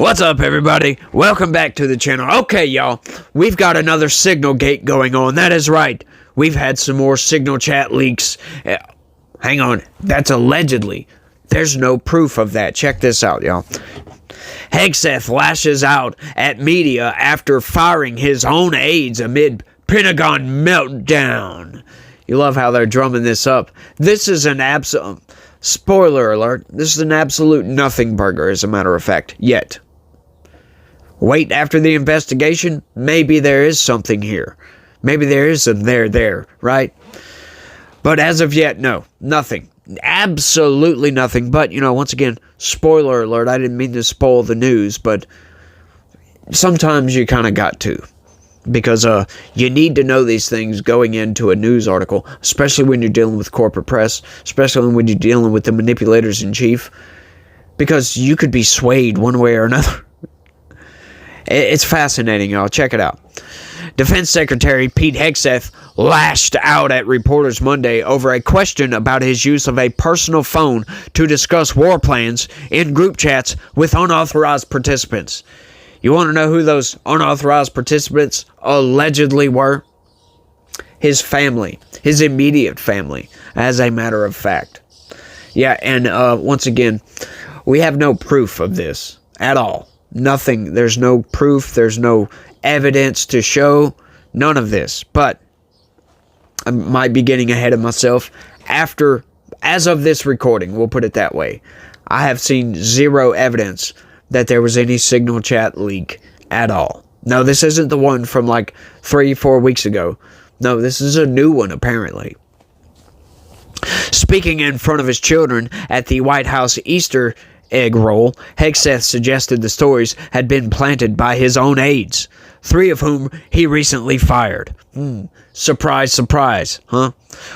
What's up, everybody? Welcome back to the channel. Okay, y'all, we've got another Signal Gate going on. That is right. We've had some more Signal chat leaks. Hang on. That's allegedly. There's no proof of that. Check this out, y'all. Hegseth lashes out at media after firing his own aides amid Pentagon meltdown. You love how they're drumming this up. This is an absolute... Spoiler alert. This is an absolute nothing burger, as a matter of fact. Yet. Wait after the investigation? Maybe there is something here. Maybe there is a there, right? But as of yet, no. Nothing. Absolutely nothing. But, once again, spoiler alert. I didn't mean to spoil the news, but sometimes you kind of got to. Because you need to know these things going into a news article, especially when you're dealing with corporate press, especially when you're dealing with the manipulators in chief, because you could be swayed one way or another. It's fascinating, y'all. Check it out. Defense Secretary Pete Hegseth lashed out at reporters Monday over a question about his use of a personal phone to discuss war plans in group chats with unauthorized participants. You want to know who those unauthorized participants allegedly were? His family. His immediate family, as a matter of fact. Yeah, and once again, we have no proof of this at all. Nothing. There's no proof. There's no evidence to show. None of this. But I might be getting ahead of myself. As of this recording, we'll put it that way, I have seen zero evidence that there was any Signal chat leak at all. No, this isn't the one from like 3-4 weeks ago. No, this is a new one, apparently. Speaking in front of his children at the White House Easter egg roll, Hegseth suggested the stories had been planted by his own aides, 3 of whom he recently fired. Surprise, surprise, huh?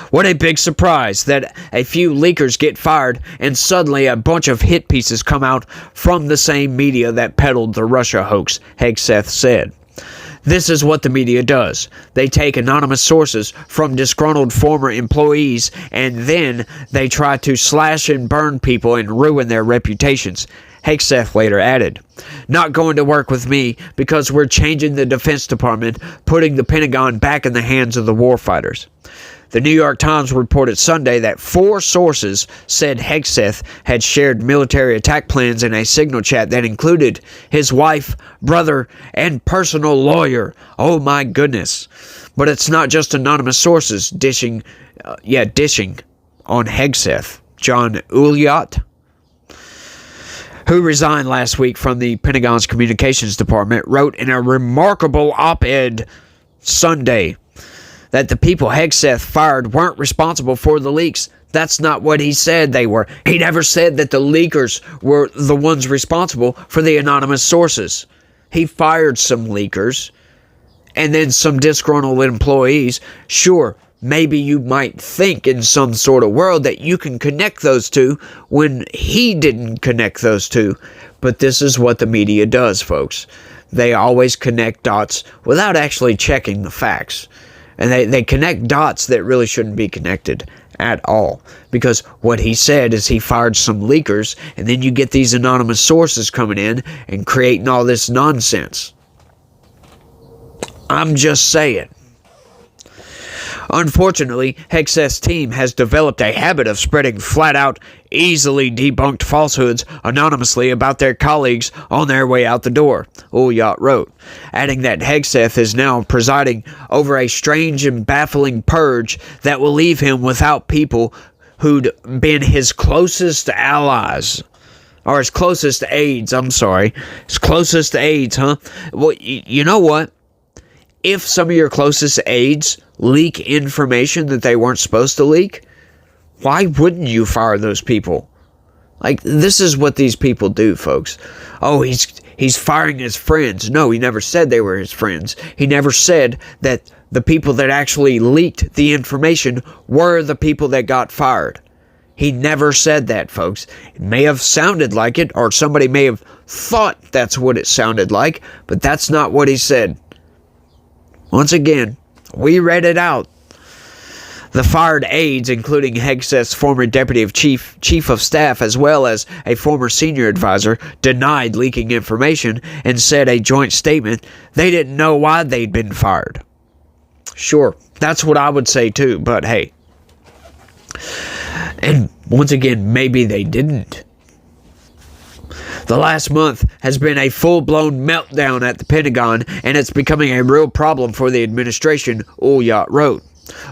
What a big surprise that a few leakers get fired and suddenly a bunch of hit pieces come out from the same media that peddled the Russia hoax, Hegseth said. This is what the media does. They take anonymous sources from disgruntled former employees and then they try to slash and burn people and ruin their reputations. Hegseth later added, "Not going to work with me because we're changing the Defense Department, putting the Pentagon back in the hands of the warfighters." The New York Times reported Sunday that 4 sources said Hegseth had shared military attack plans in a Signal chat that included his wife, brother, and personal lawyer. Oh my goodness. But it's not just anonymous sources dishing on Hegseth. John Ulyott, who resigned last week from the Pentagon's communications department, wrote in a remarkable op-ed Sunday that the people Hegseth fired weren't responsible for the leaks. That's not what he said they were. He never said that the leakers were the ones responsible for the anonymous sources. He fired some leakers and then some disgruntled employees. Sure, maybe you might think in some sort of world that you can connect those two when he didn't connect those two. But this is what the media does, folks. They always connect dots without actually checking the facts. And they connect dots that really shouldn't be connected at all. Because what he said is he fired some leakers, and then you get these anonymous sources coming in and creating all this nonsense. I'm just saying. Unfortunately, Hegseth's team has developed a habit of spreading flat-out, easily debunked falsehoods anonymously about their colleagues on their way out the door, Ulyott wrote, adding that Hegseth is now presiding over a strange and baffling purge that will leave him without people who'd been his closest allies. Or his closest aides, His closest aides, huh? Well, you know what? If some of your closest aides leak information that they weren't supposed to leak, why wouldn't you fire those people? Like, this is what these people do, folks. Oh, he's firing his friends. No, he never said they were his friends. He never said that the people that actually leaked the information were the people that got fired. He never said that, folks. It may have sounded like it, or somebody may have thought that's what it sounded like, but that's not what he said. Once again, we read it out. The fired aides, including Hegseth's former deputy chief of staff as well as a former senior advisor, denied leaking information and said a joint statement they didn't know why they'd been fired. Sure, that's what I would say too, but hey. And once again, maybe they didn't. The last month has been a full-blown meltdown at the Pentagon, and it's becoming a real problem for the administration, Ulyat wrote.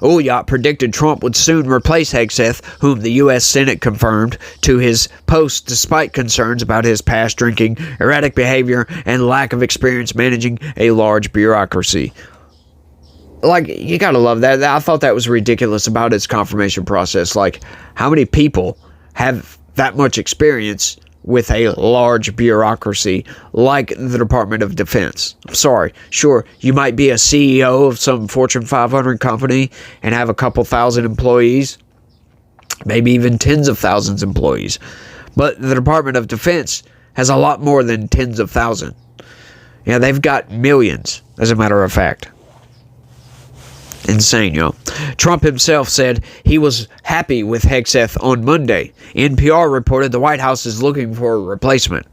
Ulyat predicted Trump would soon replace Hegseth, whom the U.S. Senate confirmed to his post despite concerns about his past drinking, erratic behavior, and lack of experience managing a large bureaucracy. Like, you gotta love that. I thought that was ridiculous about its confirmation process. Like, how many people have that much experience with a large bureaucracy like the Department of Defense? I'm sorry. Sure, you might be a CEO of some Fortune 500 company and have a couple thousand employees, maybe even tens of thousands of employees. But the Department of Defense has a lot more than tens of thousands. Yeah, they've got millions, as a matter of fact. Insane, yo. Trump himself said he was happy with Hegseth on Monday. NPR reported the White House is looking for a replacement.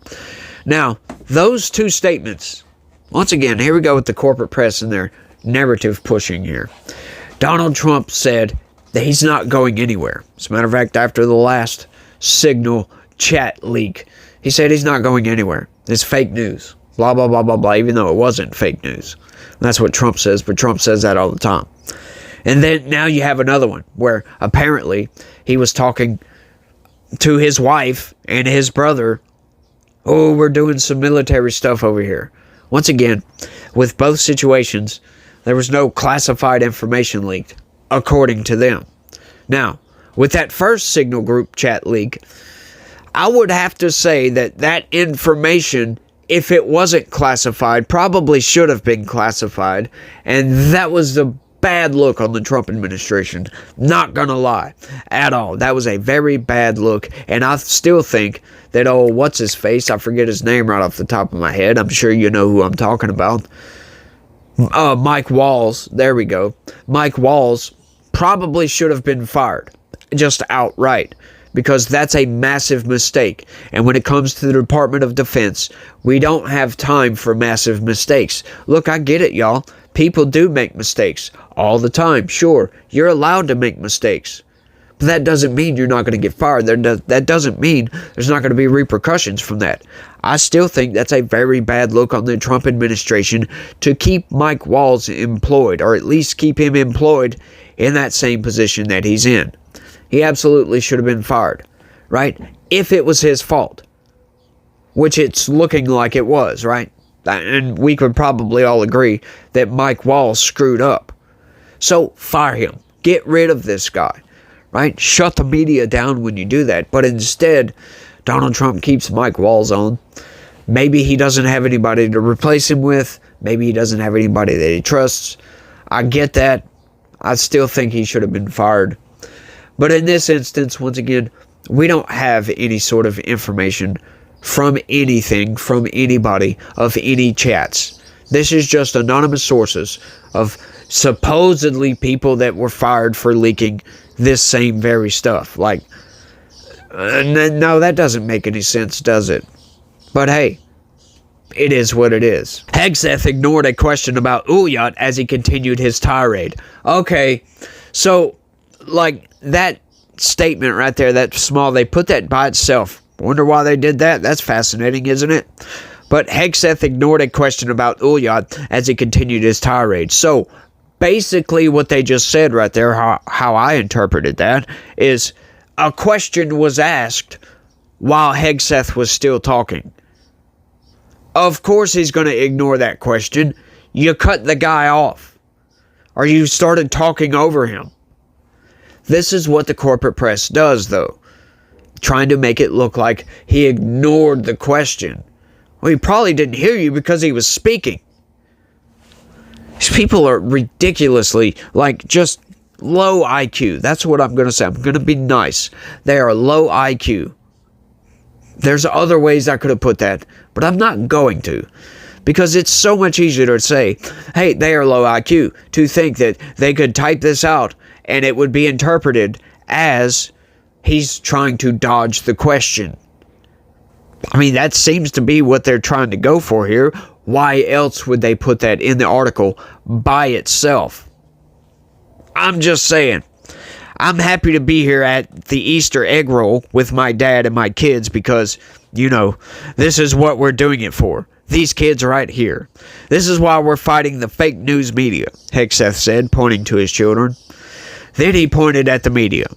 Now, those two statements, once again, here we go with the corporate press and their narrative pushing here. Donald Trump said that he's not going anywhere. As a matter of fact, after the last Signal chat leak, he said he's not going anywhere. It's fake news. Blah, blah, blah, blah, blah, even though it wasn't fake news. That's what Trump says, but Trump says that all the time. And then now you have another one where apparently he was talking to his wife and his brother. Oh, we're doing some military stuff over here. Once again, with both situations, there was no classified information leaked, according to them. Now, with that first Signal group chat leak, I would have to say that that information, if it wasn't classified, probably should have been classified. And that was the bad look on the Trump administration. Not gonna lie. At all. That was a very bad look. And I still think that, what's his face? I forget his name right off the top of my head. I'm sure you know who I'm talking about. Mike Walls. There we go. Mike Walls probably should have been fired. Just outright. Because that's a massive mistake. And when it comes to the Department of Defense, we don't have time for massive mistakes. Look, I get it, y'all. People do make mistakes all the time. Sure, you're allowed to make mistakes. But that doesn't mean you're not going to get fired. That doesn't mean there's not going to be repercussions from that. I still think that's a very bad look on the Trump administration to keep Mike Walls employed, or at least keep him employed in that same position that he's in. He absolutely should have been fired, right? If it was his fault, which it's looking like it was, right? And we could probably all agree that Mike Walls screwed up. So fire him. Get rid of this guy, right? Shut the media down when you do that. But instead, Donald Trump keeps Mike Walls on. Maybe he doesn't have anybody to replace him with. Maybe he doesn't have anybody that he trusts. I get that. I still think he should have been fired. But in this instance, once again, we don't have any sort of information from anything, from anybody, of any chats. This is just anonymous sources of supposedly people that were fired for leaking this same very stuff. Like, no, that doesn't make any sense, does it? But hey, it is what it is. Hegseth ignored a question about Ulyat as he continued his tirade. Okay, so, like, that statement right there, that small, they put that by itself. Wonder why they did that? That's fascinating, isn't it? But Hegseth ignored a question about Ulyat as he continued his tirade. So, basically what they just said right there, how I interpreted that, is a question was asked while Hegseth was still talking. Of course he's going to ignore that question. You cut the guy off. Or you started talking over him. This is what the corporate press does, though. Trying to make it look like he ignored the question. Well, he probably didn't hear you because he was speaking. These people are ridiculously, like, just low IQ. That's what I'm going to say. I'm going to be nice. They are low IQ. There's other ways I could have put that, but I'm not going to. Because it's so much easier to say, hey, they are low IQ, to think that they could type this out and it would be interpreted as he's trying to dodge the question. I mean, that seems to be what they're trying to go for here. Why else would they put that in the article by itself? I'm just saying. I'm happy to be here at the Easter egg roll with my dad and my kids because, you know, this is what we're doing it for. These kids right here. This is why we're fighting the fake news media, Hegseth said, pointing to his children. Then he pointed at the media.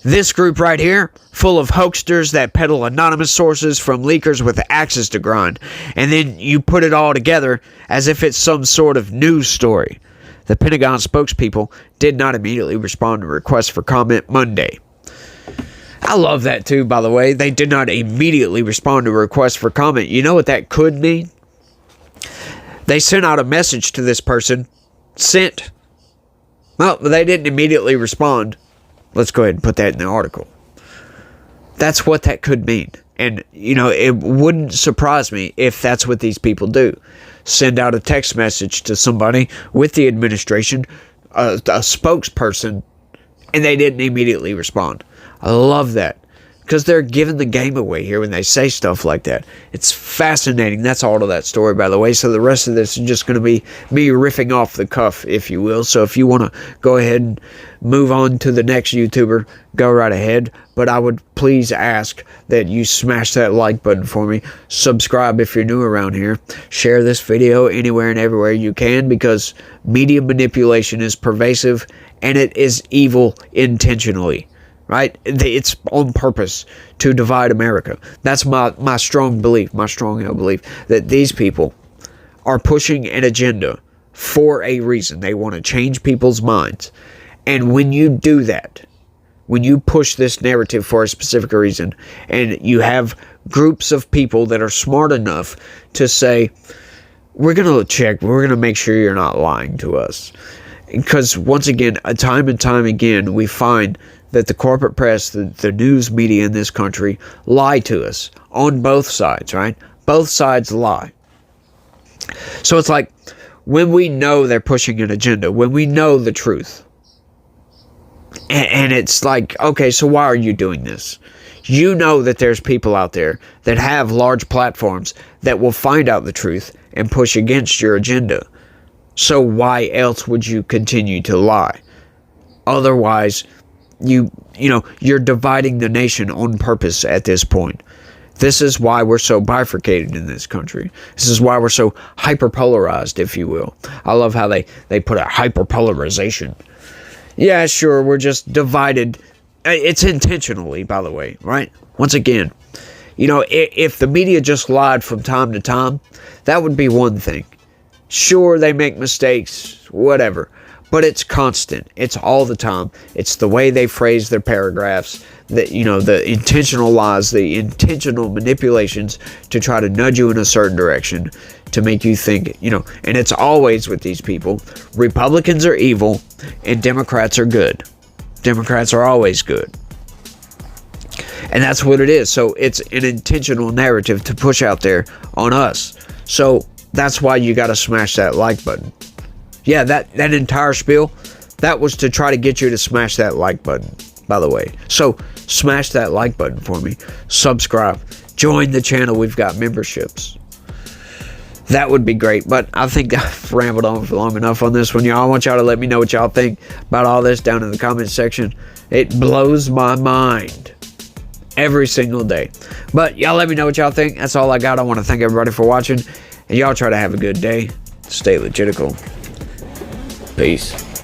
This group right here, full of hoaxsters that peddle anonymous sources from leakers with axes to grind. And then you put it all together as if it's some sort of news story. The Pentagon spokespeople did not immediately respond to requests for comment Monday. I love that too, by the way. They did not immediately respond to requests for comment. You know what that could mean? They sent out a message to this person. Sent. Well, they didn't immediately respond. Let's go ahead and put that in the article. That's what that could mean. And, you know, it wouldn't surprise me if that's what these people do. Send out a text message to somebody with the administration, a spokesperson, and they didn't immediately respond. I love that. Because they're giving the game away here when they say stuff like that. It's fascinating. That's all of that story, by the way. So the rest of this is just going to be me riffing off the cuff, if you will. So if you want to go ahead and move on to the next YouTuber, go right ahead. But I would please ask that you smash that like button for me. Subscribe if you're new around here. Share this video anywhere and everywhere you can, because media manipulation is pervasive and it is evil intentionally. Right? It's on purpose to divide America. That's my strong belief, my strong-held belief, that these people are pushing an agenda for a reason. They want to change people's minds. And when you do that, when you push this narrative for a specific reason, and you have groups of people that are smart enough to say, we're going to check, we're going to make sure you're not lying to us. Because once again, time and time again, we find that the corporate press, the news media in this country, lie to us on both sides, right? Both sides lie. So it's like, when we know they're pushing an agenda, when we know the truth, and it's like, okay, so why are you doing this? You know that there's people out there that have large platforms that will find out the truth and push against your agenda. So why else would you continue to lie? Otherwise, you're dividing the nation on purpose at this point. This is why we're so bifurcated in this country. This is why we're so hyperpolarized, if you will. I love how they put a hyperpolarization. Yeah, sure, we're just divided. It's intentionally, by the way, right? Once again, if the media just lied from time to time, that would be one thing. Sure, they make mistakes, whatever. But it's constant. It's all the time. It's the way they phrase their paragraphs, the intentional lies, the intentional manipulations to try to nudge you in a certain direction to make you think, and it's always with these people. Republicans are evil and Democrats are good. Democrats are always good. And that's what it is. So it's an intentional narrative to push out there on us. So that's why you got to smash that like button. Yeah, that entire spiel, that was to try to get you to smash that like button, by the way. So, smash that like button for me. Subscribe. Join the channel. We've got memberships. That would be great. But I think I've rambled on for long enough on this one, y'all. I want y'all to let me know what y'all think about all this down in the comment section. It blows my mind every single day. But y'all let me know what y'all think. That's all I got. I want to thank everybody for watching. And y'all try to have a good day. Stay legitical. Peace.